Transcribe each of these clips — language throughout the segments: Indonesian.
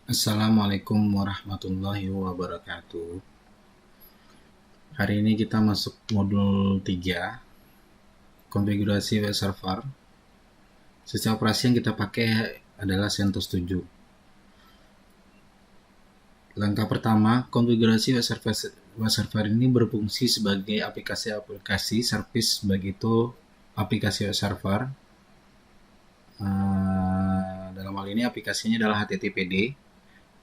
Assalamualaikum warahmatullahi wabarakatuh. Hari ini kita masuk modul 3, konfigurasi web server. Sistem operasi yang kita pakai adalah CentOS 7. Langkah pertama, konfigurasi web server ini berfungsi sebagai aplikasi-aplikasi service, baik itu aplikasi web server. Dalam hal ini aplikasinya adalah HTTPD.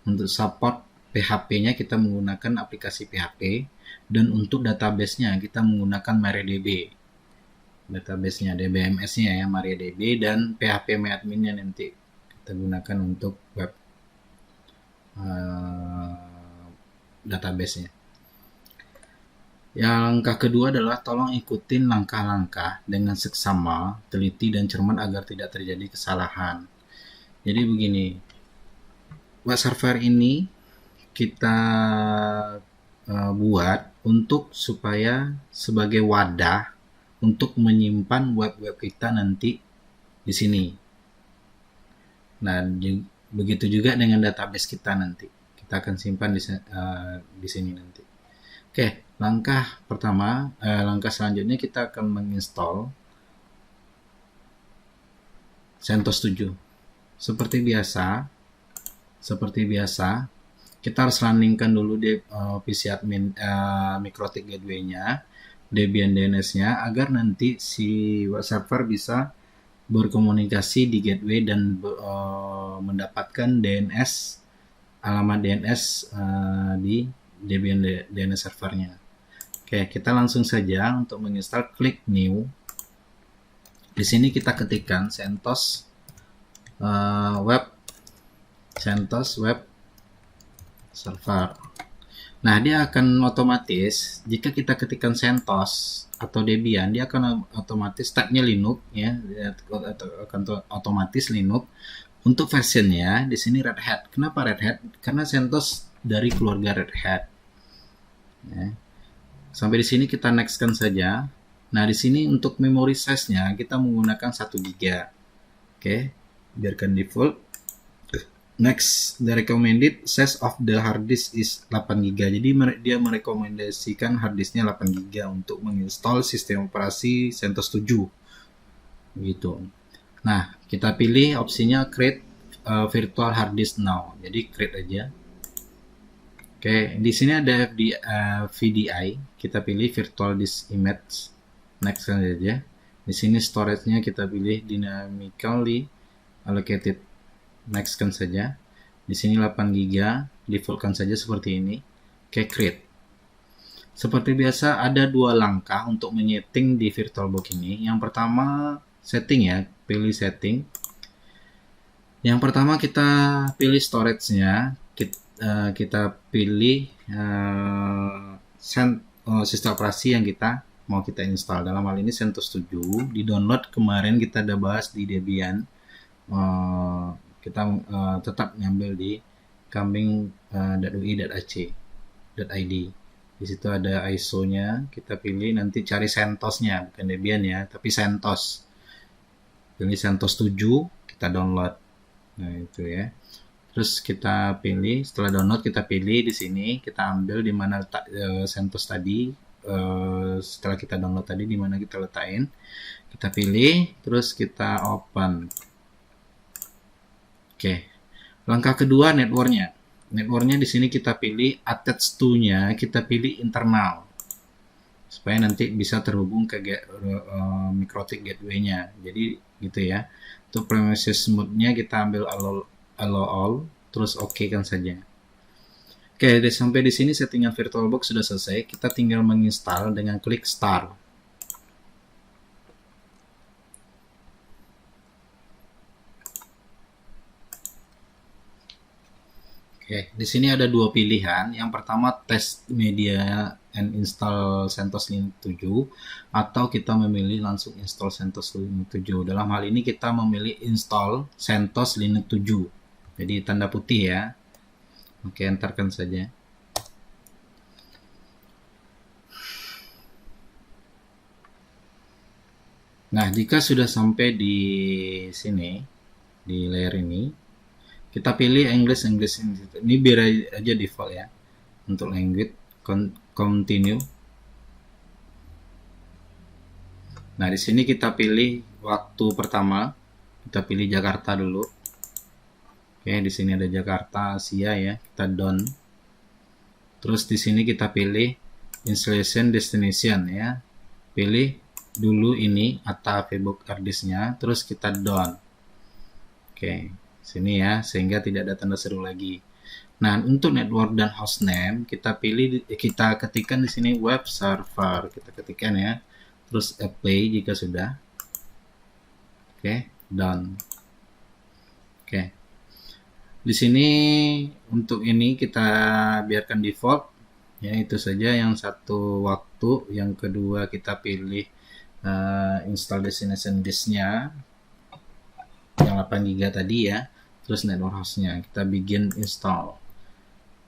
Untuk support PHP-nya kita menggunakan aplikasi PHP, dan untuk database-nya kita menggunakan MariaDB. Database-nya DBMS-nya ya, MariaDB, dan PHP-MyAdmin-nya nanti kita gunakan untuk web database-nya. Yang langkah kedua adalah tolong ikutin langkah-langkah dengan seksama, teliti, dan cermat agar tidak terjadi kesalahan. Jadi begini, web server ini kita buat untuk supaya sebagai wadah untuk menyimpan web-web kita nanti di sini. Nah, begitu juga dengan database kita nanti. Kita akan simpan di sini nanti. Oke, langkah pertama, langkah selanjutnya kita akan menginstall CentOS 7. Seperti biasa, kita harus runningkan dulu di PC admin Mikrotik Gateway-nya, Debian DNS-nya, agar nanti si web server bisa berkomunikasi di gateway dan mendapatkan alamat DNS di Debian DNS servernya. Oke, kita langsung saja untuk menginstal, klik New. Di sini kita ketikkan CentOS Web Server. Nah, dia akan otomatis, jika kita ketikkan CentOS atau Debian, dia akan otomatis tabnya Linux ya, akan otomatis Linux. Untuk versionnya di sini Red Hat. Kenapa Red Hat? Karena CentOS dari keluarga Red Hat. Ya. Sampai di sini kita nextkan saja. Nah, di sini untuk memory size-nya kita menggunakan 1 GB. Oke, biarkan default. Next, the recommended size of the hard disk is 8 GB. Jadi dia merekomendasikan hard disknya 8 GB untuk menginstal sistem operasi CentOS 7. Gitu. Nah, kita pilih opsinya create virtual hard disk now. Jadi create aja. Oke, di sini ada VDI. Kita pilih virtual disk image. Next saja. Di sini storage-nya kita pilih dynamically allocated. Next kan saja. Di sini 8 GB, defaultkan saja seperti ini. Oke, create. Seperti biasa ada 2 langkah untuk menyeting di VirtualBox ini. Yang pertama setting ya, pilih setting. Yang pertama kita pilih storage-nya. Kita pilih sistem operasi yang kita mau kita install. Dalam hal ini CentOS 7. Di download kemarin kita udah bahas di Debian. Kita tetap ngambil di kambing.ui.ac.id. Di situ ada ISO-nya, kita pilih, nanti cari CentOS-nya, bukan Debian ya, tapi CentOS. Pilih CentOS 7, kita download. Nah, itu ya. Terus kita pilih, setelah download kita pilih di sini, kita ambil di mana letak CentOS tadi. Setelah kita download tadi, di mana kita letakin. Kita pilih, terus kita open. Oke, langkah kedua networknya. Networknya di sini kita pilih attach to-nya, kita pilih internal supaya nanti bisa terhubung ke Mikrotik Gateway-nya. Jadi gitu ya. Untuk premises mode-nya kita ambil allow all, terus oke kan saja. Oke, sampai di sini settingan VirtualBox sudah selesai. Kita tinggal menginstal dengan klik start. Oke, di sini ada 2 pilihan. Yang pertama test media and install CentOS Linux 7, atau kita memilih langsung install CentOS Linux 7. Dalam hal ini kita memilih install CentOS Linux 7. Jadi tanda putih ya. Oke, entarkan saja. Nah, jika sudah sampai di sini, di layer ini, Kita pilih English. Ini biar aja default ya. Untuk language, continue. Nah, di sini kita pilih waktu pertama. Kita pilih Jakarta dulu. Oke, di sini ada Jakarta Asia ya. Kita done. Terus di sini kita pilih installation destination ya. Pilih dulu ini Atta Facebook Ardisnya, terus kita done. Oke, sini ya, sehingga tidak ada tanda seru lagi. Nah, untuk network dan hostname kita pilih, kita ketikkan di sini web server, kita ketikkan ya. Terus apply jika sudah. Oke, done. Oke. Di sini untuk ini kita biarkan default ya, itu saja yang satu waktu. Yang kedua kita pilih install destination disknya yang 8 GB tadi ya, terus network hostnya kita bikin install.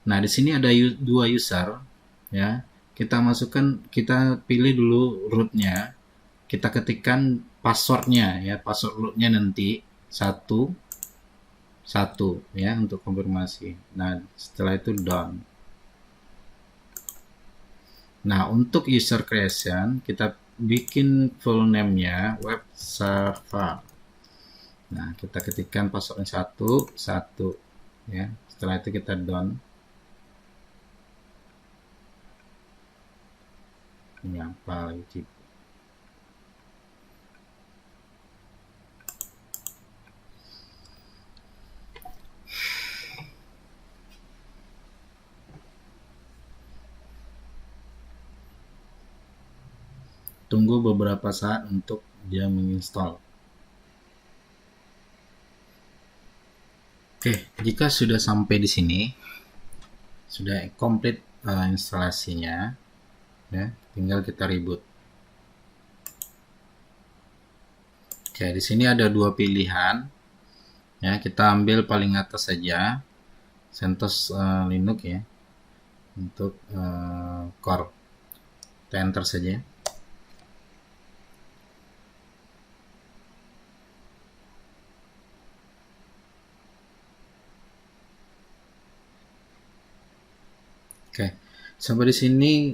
Nah, di sini ada dua user ya, kita masukkan, kita pilih dulu rootnya, kita ketikkan passwordnya ya, password rootnya nanti satu ya untuk konfirmasi. Nah, setelah itu done. Nah, untuk user creation kita bikin full name-nya web server. Nah, kita ketikkan passwordnya satu ya. Setelah itu kita done. Ini apa lagi? Tunggu beberapa saat untuk dia menginstall. Oke, jika sudah sampai di sini, sudah komplit instalasinya, ya, tinggal kita reboot. Oke, di sini ada dua pilihan, ya, kita ambil paling atas saja, CentOS Linux ya, untuk core. Kita enter saja. Oke, sampai di sini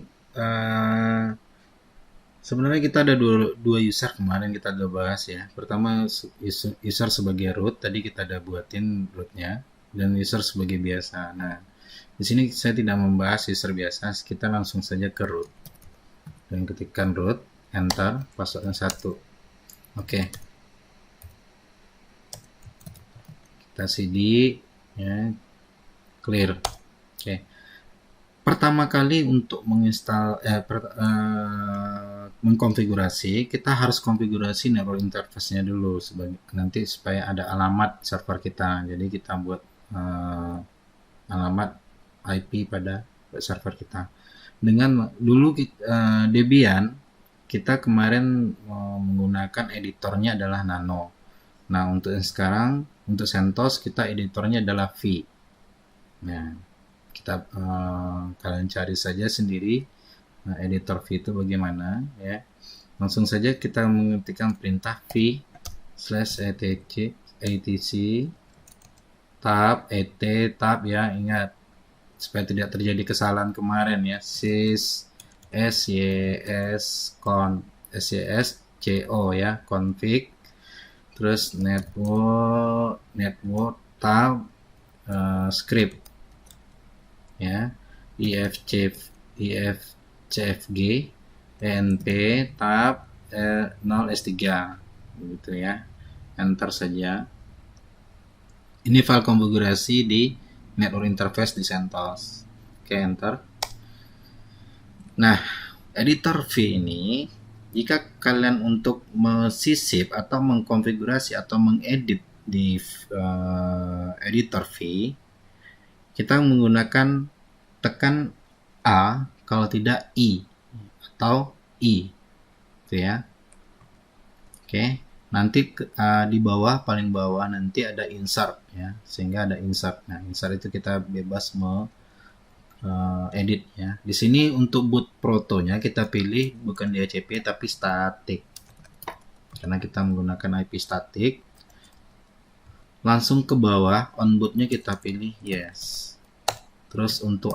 sebenarnya kita ada dua user kemarin kita udah bahas ya. Pertama user sebagai root, tadi kita udah buatin rootnya, dan user sebagai biasa. Nah, di sini saya tidak membahas user biasa, kita langsung saja ke root dan ketikkan root, enter, passwordnya 1. Oke, kita cd ya, clear. Oke, pertama kali untuk menginstal mengkonfigurasi, kita harus konfigurasi network interface-nya dulu sebagai nanti supaya ada alamat server kita. Jadi kita buat alamat IP pada server kita. Dengan dulu Debian kita kemarin menggunakan editornya adalah Nano. Nah, untuk yang sekarang untuk CentOS kita editornya adalah V. Nah, kita kalian cari saja sendiri editor V itu bagaimana ya. Langsung saja kita mengetikkan perintah v/etc tab ya, ingat supaya tidak terjadi kesalahan kemarin ya, sys co ya, config, terus network tab script ya, ifcfg enp tab 0s3 begitu ya, enter saja. Ini file konfigurasi di network interface di CentOS. Oke, enter. Nah, editor V ini jika kalian untuk mesisip atau mengkonfigurasi atau mengedit di editor V, kita menggunakan tekan A, kalau tidak I atau I, gitu ya. Oke, nanti di bawah, paling bawah nanti ada insert ya, sehingga ada insert. Nah, insert itu kita bebas edit ya. Di sini untuk boot protonya kita pilih bukan DHCP tapi static, karena kita menggunakan IP static. langsung ke bawah onboardnya kita pilih yes. Terus untuk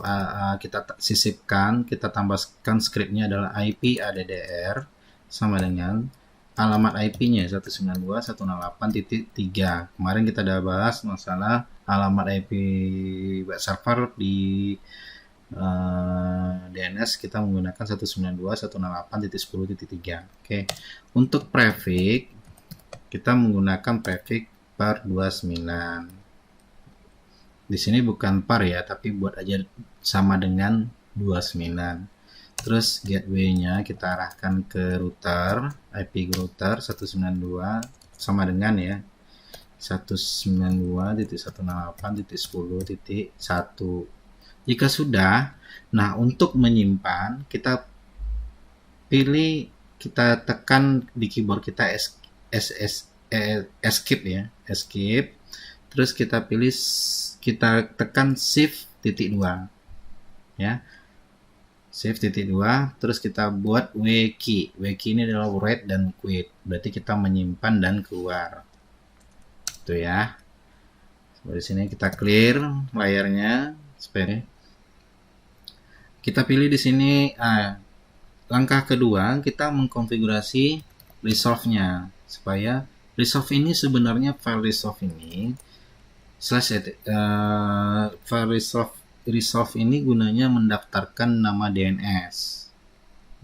kita sisipkan, kita tambahkan scriptnya adalah IP ADDR sama dengan alamat IP-nya 192.168.3. Kemarin kita udah bahas masalah alamat IP web server di DNS kita menggunakan 192.168.10.3. Oke. Untuk prefix kita menggunakan prefix par 29. Di sini bukan par ya, tapi buat aja sama dengan 29. Terus gateway-nya kita arahkan ke router, IP router 192 sama dengan ya 192.168.10.1. Jika sudah, nah untuk menyimpan kita pilih, kita tekan di keyboard kita escape ya, escape. Terus kita pilih, kita tekan shift titik 2 ya, shift titik 2. Terus kita buat wkey. Wkey ini adalah read dan quit, berarti kita menyimpan dan keluar itu ya. Di sini kita clear layarnya supaya kita pilih di sini. Langkah kedua kita mengkonfigurasi resolve-nya, supaya resolve ini sebenarnya file resolve ini file resolve ini gunanya mendaftarkan nama DNS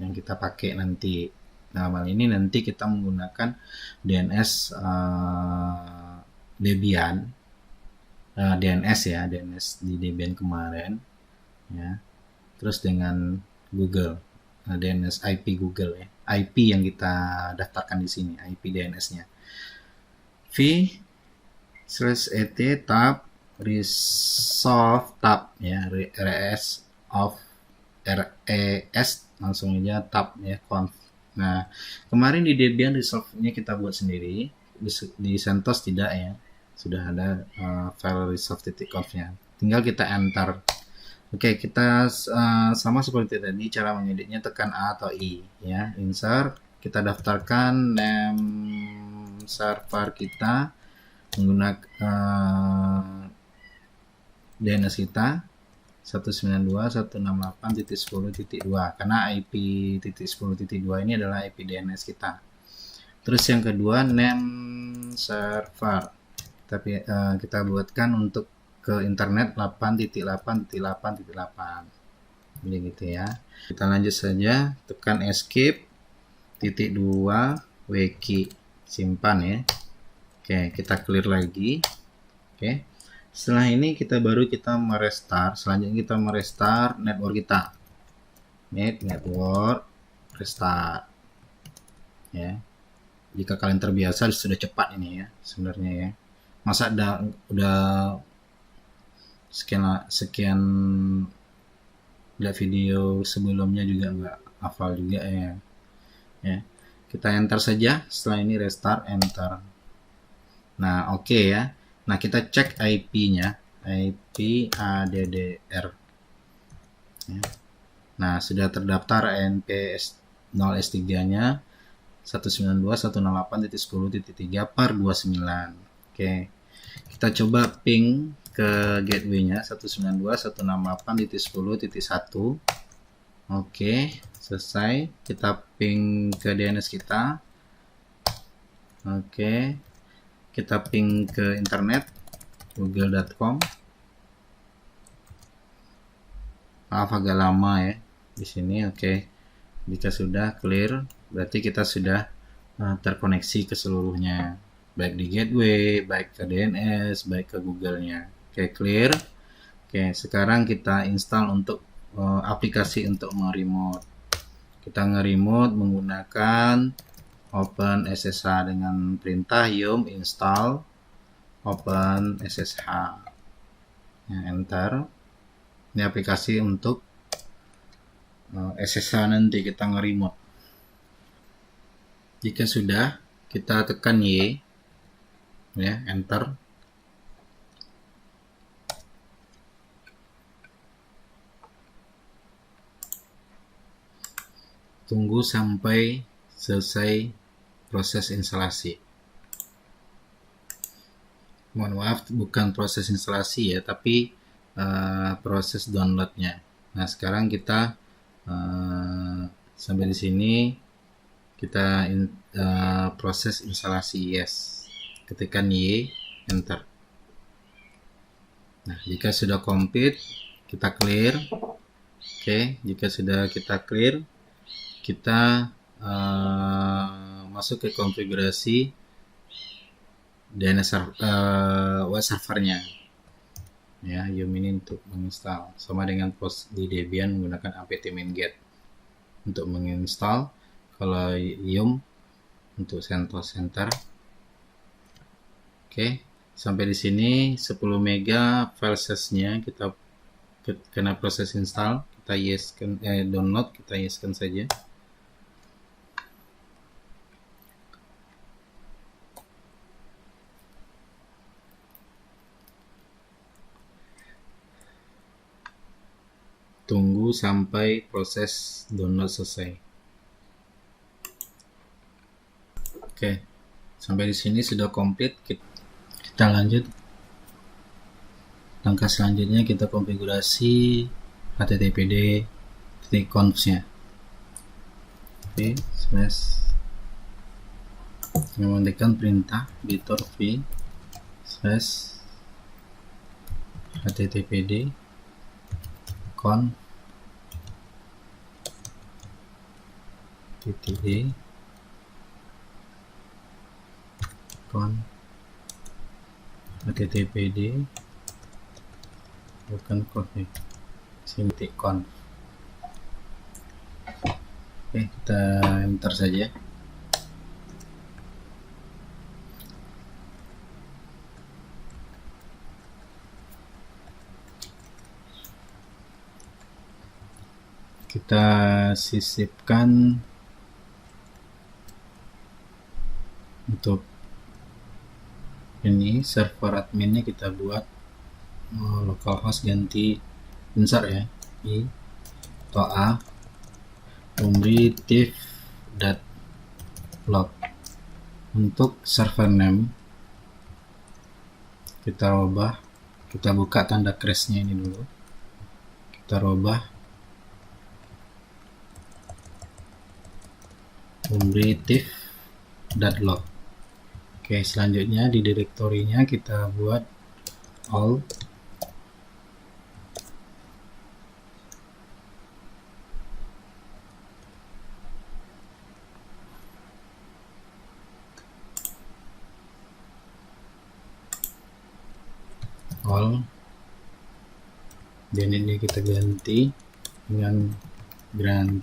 yang kita pakai nanti. Nah, hal ini nanti kita menggunakan DNS Debian, DNS ya, DNS di Debian kemarin ya. Terus dengan Google, DNS IP Google ya, IP yang kita daftarkan di sini, IP DNS-nya. v/et tab resolve tab ya, res langsung aja tab ya, conf. Nah, kemarin di Debian resolve-nya kita buat sendiri, di CentOS tidak ya, sudah ada file resolve.conf-nya, tinggal kita enter. Oke, kita sama seperti tadi cara mengeditnya, tekan A atau I ya, insert, kita daftarkan name server kita menggunakan DNS kita 192.168.10.2 karena IP .10.2 ini adalah IP DNS kita. Terus yang kedua name server, tapi kita buatkan untuk ke internet 8.8.8.8 begitu ya. Kita lanjut saja, tekan escape titik 2 wkey, simpan ya. Oke, kita clear lagi. Oke, setelah ini kita merestart. Selanjutnya kita merestart network kita. Network restart ya. Jika kalian terbiasa sudah cepat ini ya sebenarnya ya. Masa udah sekian lihat video sebelumnya juga nggak hafal juga ya. Kita enter saja. Setelah ini restart, enter. Nah, oke ya. Nah, kita cek IP-nya, IP ADDR ya. Nah, sudah terdaftar NPS 0S3-nya 192.168.10.3 per 29. Oke, kita coba ping ke gateway-nya 192.168.10.1. Oke, selesai. Kita ping ke DNS kita. Oke, kita ping ke internet google.com. Maaf agak lama ya di sini. Oke, jika sudah clear berarti kita sudah terkoneksi ke seluruhnya, baik di gateway, baik ke DNS, baik ke Google-nya. Oke, clear. Oke, sekarang kita install untuk aplikasi untuk meremote. Kita nge-remote menggunakan open SSH dengan perintah yum install open SSH ya, enter. Ini aplikasi untuk SSH nanti kita nge-remote. Jika sudah, kita tekan Y ya, enter. Tunggu sampai selesai proses instalasi. Mohon maaf, bukan proses instalasi ya, tapi proses downloadnya. Nah, sekarang kita sampai di sini kita proses instalasi, yes. Ketikkan Y, enter. Nah, jika sudah complete, kita clear. Oke, jika sudah kita clear, kita masuk ke konfigurasi DNS web servernya. Ya, yum ini untuk menginstal. Sama dengan post di Debian menggunakan apt-get untuk menginstal. Kalau yum untuk CentOS Center. Oke, sampai di sini 10 mega file size-nya kita kena proses install, kita yeskan, download, kita yeskan saja. Tunggu sampai proses download selesai. Oke, sampai di sini sudah komplit. Kita lanjut. Langkah selanjutnya kita konfigurasi httpd conf-nya. Oke, mengetikkan perintah editor v httpd conf ttd conf httpd bukan conf nih, sini conf. Oke, kita enter saja. Kita sisipkan untuk ini server adminnya, kita buat localhost ganti insert ya, i atau a umri div.log. Untuk server name kita rubah, kita buka tanda crashnya ini dulu, kita rubah umri div.log. Oke, selanjutnya di direktorinya kita buat all dan ini kita ganti dengan grand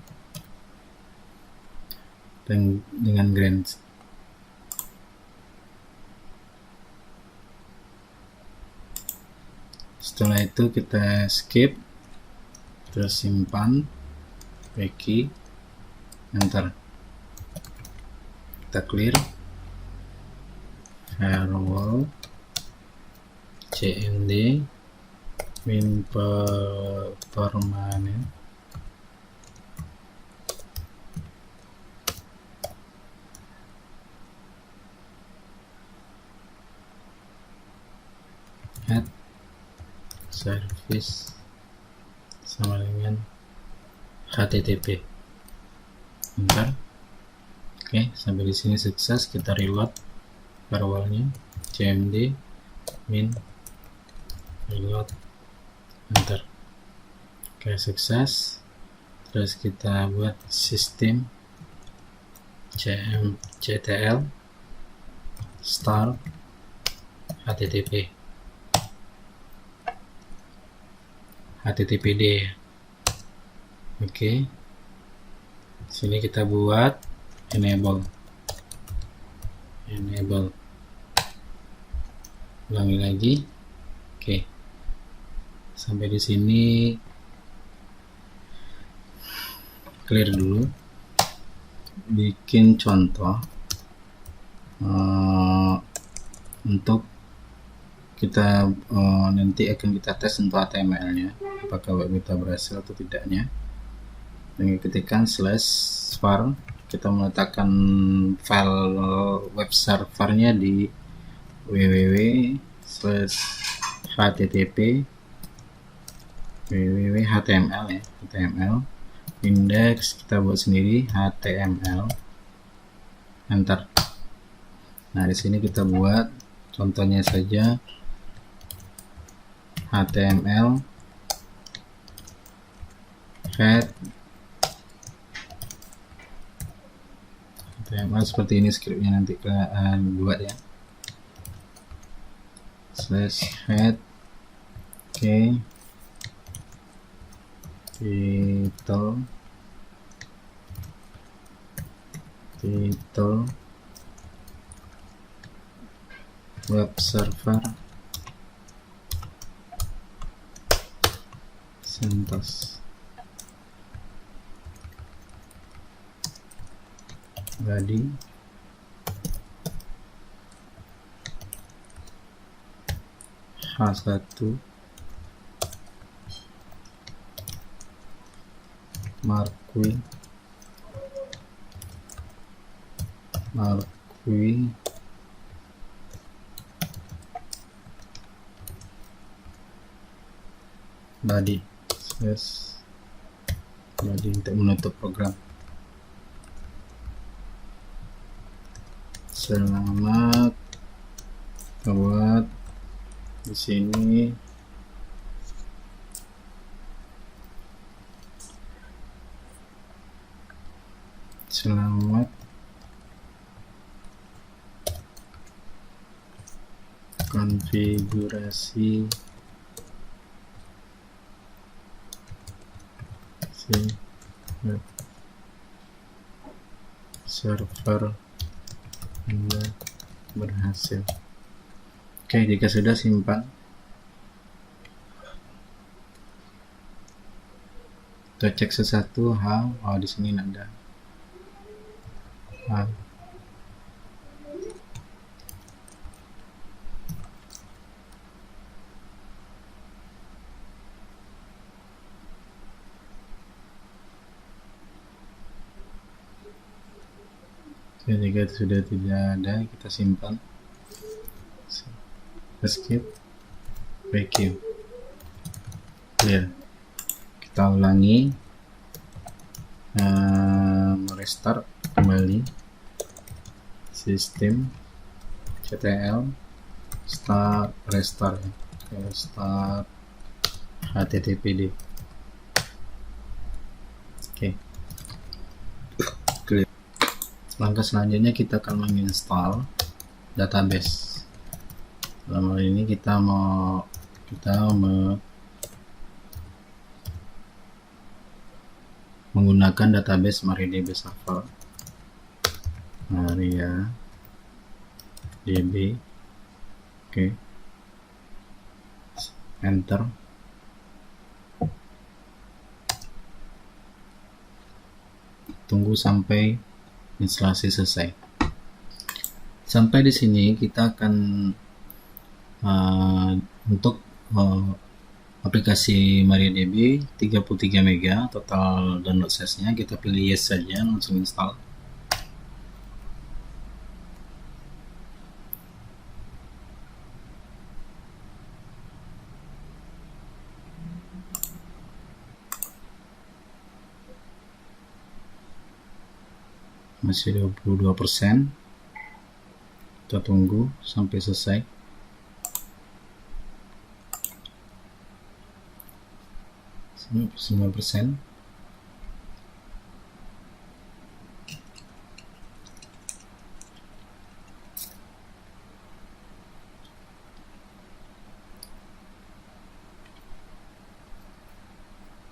setelah itu kita skip, terus simpan, peki, enter, kita clear firewall cmd min permanen add service sama dengan http, enter. Oke, sampai di sini sukses. Kita reload firewallnya, cmd min reload, enter. Oke, sukses. Terus kita buat sistem ctl start httpd. Oke, sini kita buat enable, ulangi lagi. Oke, sampai di sini clear dulu, bikin contoh untuk kita nanti akan kita tes untuk HTML nya, apakah web kita berhasil atau tidaknya. Dengan ketikkan /var, kita meletakkan file web servernya di www http www.html ya, html index kita buat sendiri html, enter. Nah di sini kita buat contohnya saja html head HTML seperti ini scriptnya nanti kalian buat ya, /head oke, title web server CentOS, body H1 marquee body body untuk menutup program. Selamat buat di sini selamat konfigurasi web server Anda berhasil. Oke, jika sudah simpan. Kita cek sesuatu hal. Oh, di sini ada hal. Jika sudah tidak ada, kita simpan. Escape, vacuum, clear. Kita ulangi, restart kembali, sistem, ctl, start, restart, start, httpd. Oke. Clear. Langkah selanjutnya kita akan menginstal database. Dalam hal ini kita menggunakan database MariaDB server, MariaDB. Oke, enter. Tunggu sampai instalasi selesai. Sampai di sini kita akan untuk aplikasi MariaDB 33 MB total download size-nya, kita pilih yes saja, langsung install. Masih 22%, kita tunggu sampai selesai. %.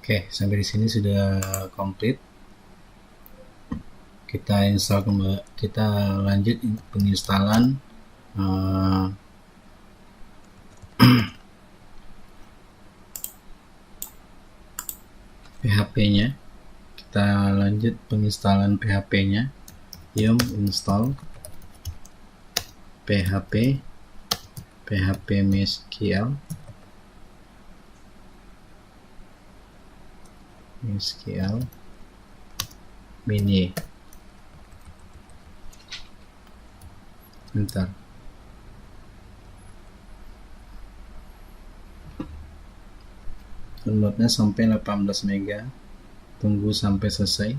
Oke, sampai di sini sudah komplit. Kita install kembali, kita lanjut penginstalan PHP-nya. Kita lanjut penginstalan PHP-nya. Yum install PHP MySQL mini. Bentar. downloadnya sampai 18 mega. Tunggu sampai selesai.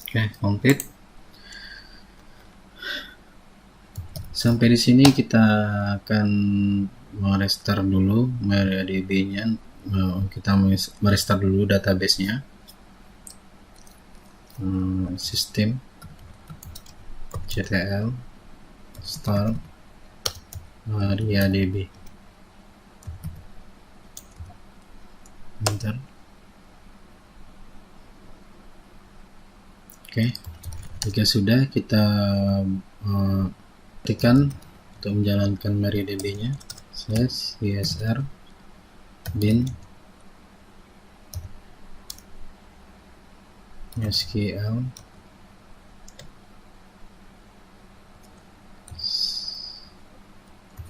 Oke, complete. Sampai di sini kita akan merestart dulu MariaDB-nya. Kita merestart dulu database-nya. Sistem ctl start MariaDB. Bentar. Oke, jika sudah, kita ketikkan untuk menjalankan MariaDB-nya /usr bin SQL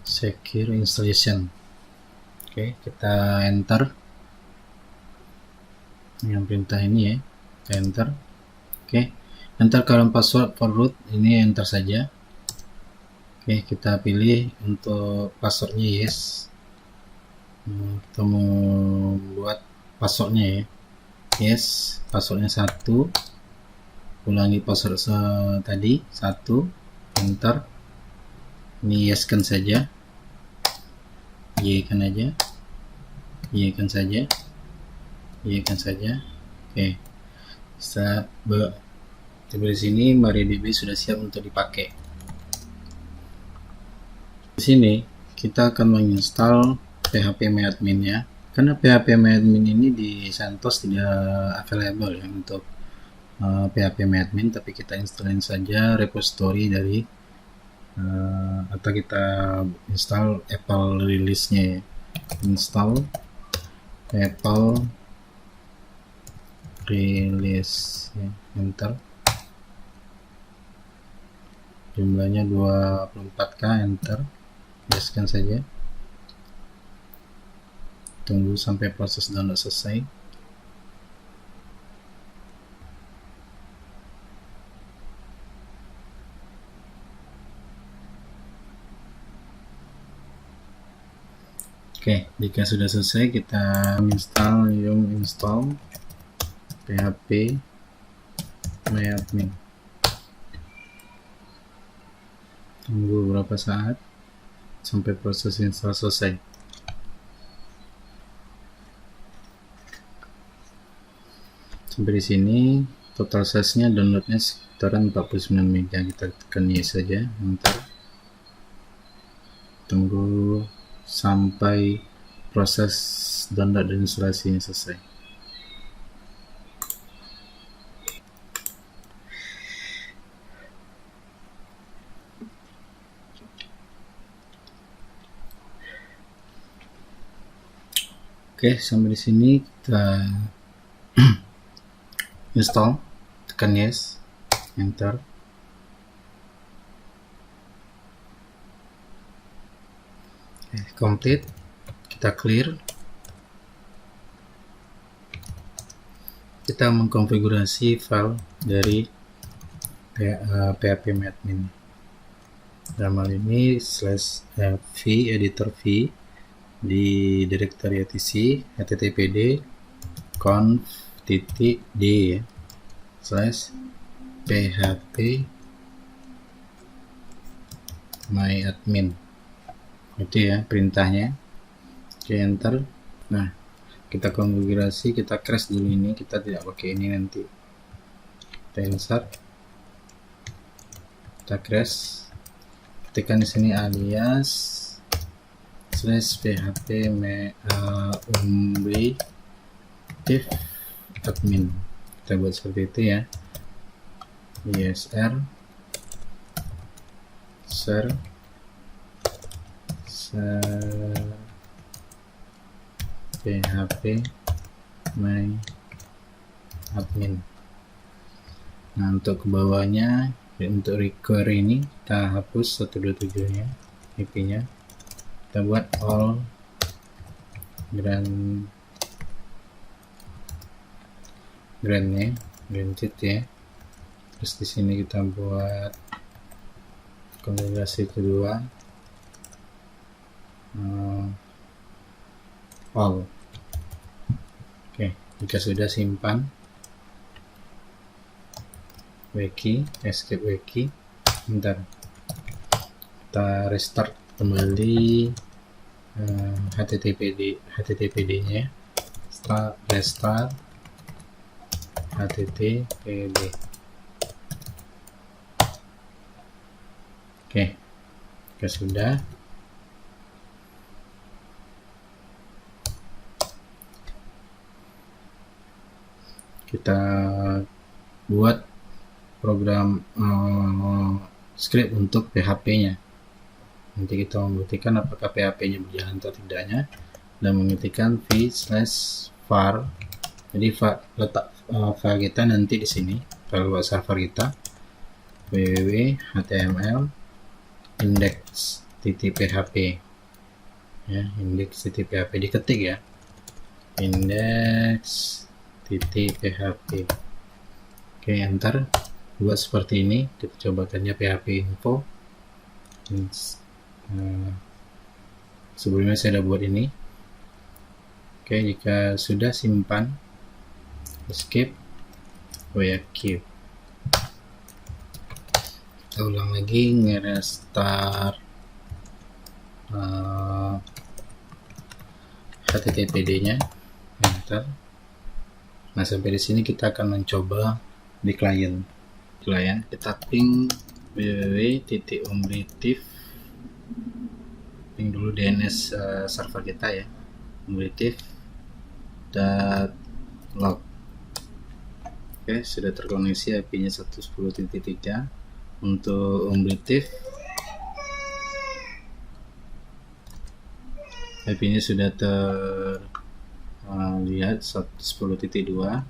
secure installation. Oke, kita enter yang perintah ini ya, kita enter. Oke, enter current password for root, ini enter saja. Oke, kita pilih untuk passwordnya yes. Kita mau buat passwordnya ya, yes, passwordnya 1. Ulangi password tadi 1, enter. Ini yes kan saja, y kan aja, y kan saja, y kan saja. Oke, setelah di sini MariaDB sudah siap untuk dipakai. Di sini kita akan menginstal phpMyAdmin ya, karena phpMyAdmin ini di CentOS tidak available ya untuk phpMyAdmin, tapi kita installin saja repository dari atau kita install Apple release-nya ya. Install Apple release ya, enter. Jumlahnya 24k, enter. Biaskan saja. Tunggu sampai proses download selesai. Oke, jika sudah selesai, kita install phpMyAdmin. Tunggu beberapa saat sampai proses install selesai. Sampai di sini total size-nya downloadnya sekitaran 49 MB. Kita tekan yes saja, enter. Tunggu sampai proses download dan instalasinya selesai. Oke, sampai di sini kita install, tekan yes, enter. Complete, kita clear. Kita mengkonfigurasi file dari phpMyAdmin. Dalam hal ini /v editor v di directory etc httpd conf.d ya, /phpMyAdmin. Itu ya perintahnya. Oke, enter. Nah, kita konfigurasi, kita crash dulu ini, kita tidak pakai ini nanti. Kita insert, kita crash, ketikkan di sini alias /phpMyAdmin. Kita buat seperti itu ya. usr share phpMyAdmin. Nah, untuk ke bawahnya, untuk require ini kita hapus 127 nya IP nya, kita buat all granted ya, Terus di sini kita buat konfigurasi kedua, all. Oke, jika sudah simpan wiki, escape wiki. Bentar, kita restart kembali HTTPD-nya. Setelah restart HTTPD. Oke, jika sudah, kita buat program script untuk PHP-nya. Nanti kita membuktikan apakah PHP-nya berjalan atau tidaknya, dan mengetikkan v/var. Jadi letak file kita nanti di sini, file web server kita www.html index.php ya, index.php diketik ya, index.php. Oke, enter. Buat seperti ini, kita cobakannya PHP info. Sebelumnya saya sudah buat ini. Oke, jika sudah, simpan, escape, queue. Kita ulang lagi, nge-restart HTTPD-nya, enter. Nah, sampai di sini kita akan mencoba di klien. Kita ping www.umbritif, ping dulu DNS server kita ya, umbritif.log. Oke, sudah terkoneksi IP-nya 110.3. Untuk umbritif, IP-nya sudah terlihat 110.2.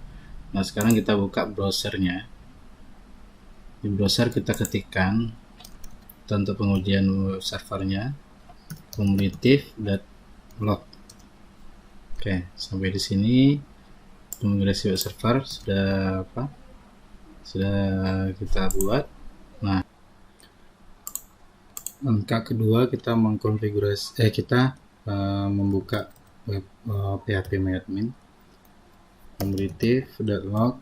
Nah, sekarang kita buka browsernya. Di browser kita ketikkan untuk pengujian web servernya umbritif.log. Oke, sampai di sini konfigurasi web server sudah kita buat. Nah, langkah kedua kita mengkonfigurasi membuka web php-myadmin, umbritif.log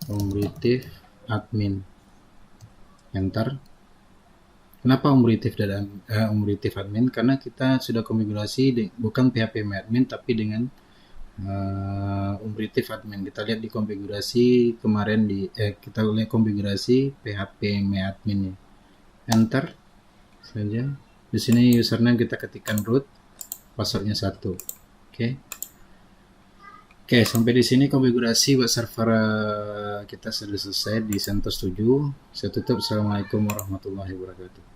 umbritif-admin, enter. Kenapa umbritif admin? Karena kita sudah konfigurasi bukan php-myadmin tapi dengan umbritif admin. Kita lihat di konfigurasi kemarin kita lihat konfigurasi php-myadmin. Enter saja. Di sini username kita ketikkan root, passwordnya 1. Oke, sampai di sini konfigurasi web server kita sudah selesai di CentOS 7. Saya tutup. Assalamualaikum warahmatullahi wabarakatuh.